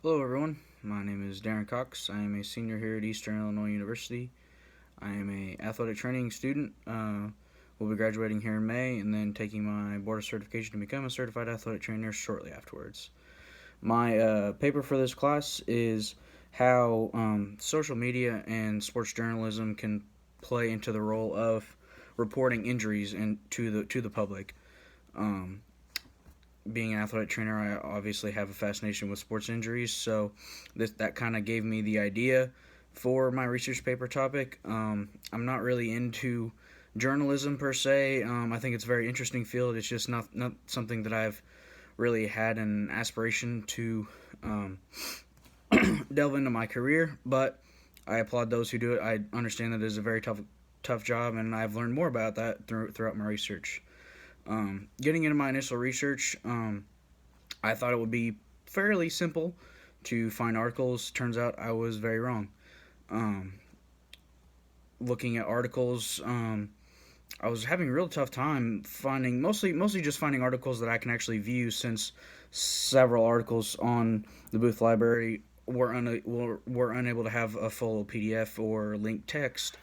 Hello, everyone. My name is Darren Cox. I am a senior here at Eastern Illinois University. I am a athletic training student. Will be graduating here in May and then taking my board of certification to become a certified athletic trainer shortly afterwards. My paper for this class is how social media and sports journalism can play into the role of reporting injuries to the public. Um, Being an athletic trainer, I obviously have a fascination with sports injuries, so that kind of gave me the idea for my research paper topic. I'm not really into journalism per se. I think it's a very interesting field. It's just not something that I've really had an aspiration to delve into my career, but I applaud those who do it. I understand that it is a very tough job, and I've learned more about that throughout my research. Getting into my initial research, I thought it would be fairly simple to find articles. Turns out I was very wrong. Um, Looking at articles, I was having a real tough time finding mostly just finding articles that I can actually view, since several articles on the Booth Library were unable to have a full PDF or linked text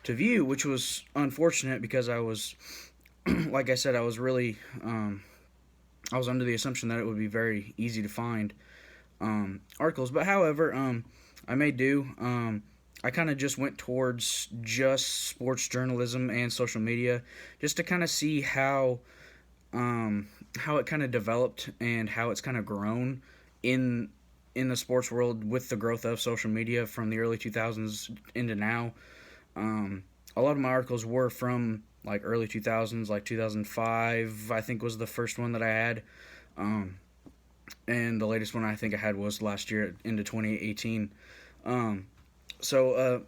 to view, which was unfortunate because I was like I said, I was under the assumption that it would be very easy to find articles. But however, I may do. I kind of just went towards just sports journalism and social media, just to kind of see how it kind of developed and how it's kind of grown in the sports world with the growth of social media from the early 2000s into now. A lot of my articles were from like early 2000s, like 2005, I think was the first one that I had. And the latest one I think I had was last year into 2018. So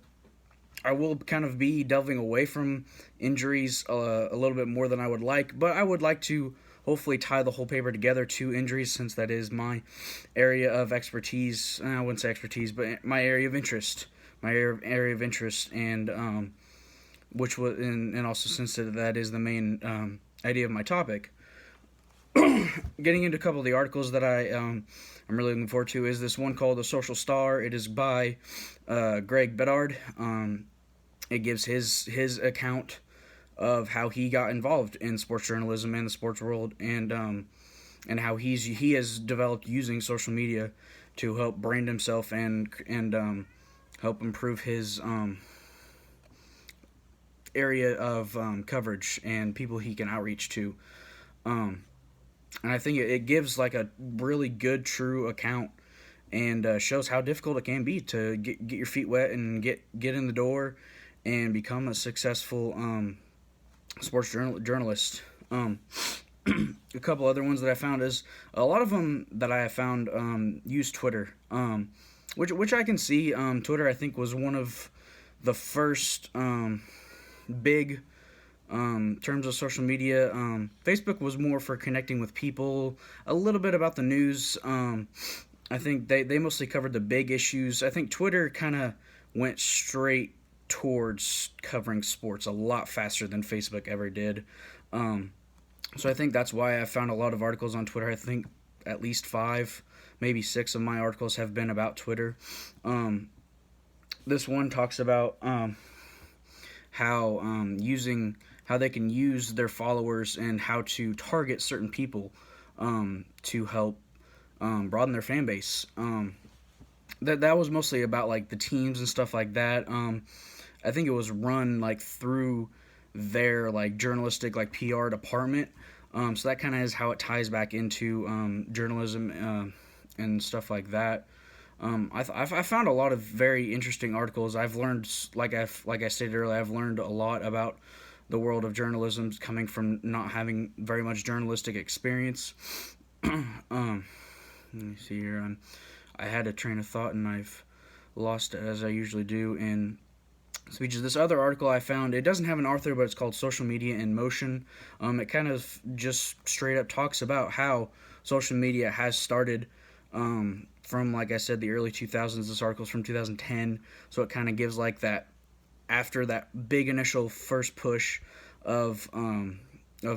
I will kind of be delving away from injuries a little bit more than I would like, but I would like to hopefully tie the whole paper together to injuries, since that is my area of expertise. I wouldn't say expertise, but my area of interest. And which was, and also since that is the main idea of my topic. Getting into a couple of the articles that I'm really looking forward to is this one called "The Social Star." It is by Greg Bedard. It gives his account of how he got involved in sports journalism and the sports world, and how he has developed using social media to help brand himself and help improve his area of coverage and people he can outreach to. And I think it gives like a really good, true account, and shows how difficult it can be to get your feet wet and get in the door and become a successful sports journalist. A couple other ones that I found is a lot of them that I have found use Twitter, which I can see. Twitter, I think, was one of the first big terms of social media. Facebook was more for connecting with people, a little bit about the news. I think they mostly covered the big issues. I think Twitter kind of went straight towards covering sports a lot faster than Facebook ever did. So I think that's why I found a lot of articles on Twitter. I think at least 5, maybe 6 of my articles have been about Twitter. This one talks about how they can use their followers and how to target certain people to help broaden their fan base. That was mostly about like the teams and stuff like that. I think it was run like through their like journalistic like PR department. So that kind of is how it ties back into journalism and stuff like that. I found a lot of very interesting articles. I've learned, like I stated earlier, I've learned a lot about the world of journalism, coming from not having very much journalistic experience. Let me see here. I had a train of thought and I've lost it, as I usually do in speeches. This other article I found, it doesn't have an author, but it's called "Social Media in Motion." It kind of just straight up talks about how social media has started from, like I said, the early 2000s. This article's from 2010, so it kind of gives like that after that big initial first push of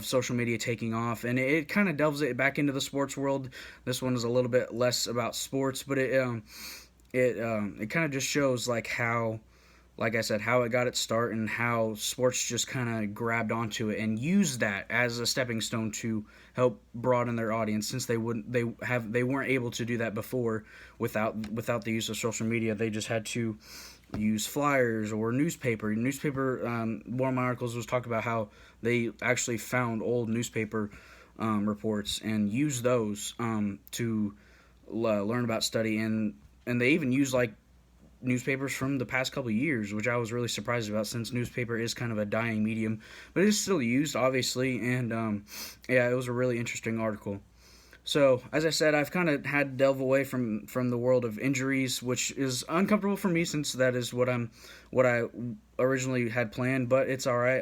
social media taking off, and it kind of delves it back into the sports world. This one is a little bit less about sports, but it kind of just shows like how, like I said, how it got its start and how sports just kind of grabbed onto it and used that as a stepping stone to help broaden their audience, since they weren't able to do that before without the use of social media. They just had to use flyers or newspaper. One of my articles was talking about how they actually found old newspaper reports and used those to learn about study, and they even used like newspapers from the past couple of years, which I was really surprised about, since newspaper is kind of a dying medium, but it is still used, obviously. And yeah, it was a really interesting article. So, as I said, I've kind of had to delve away from the world of injuries, which is uncomfortable for me, since that is what I originally had planned. But it's all right.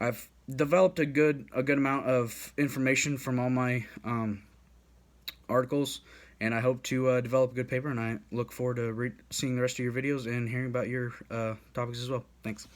I've developed a good amount of information from all my articles, and I hope to develop a good paper. And I look forward to seeing the rest of your videos and hearing about your topics as well. Thanks.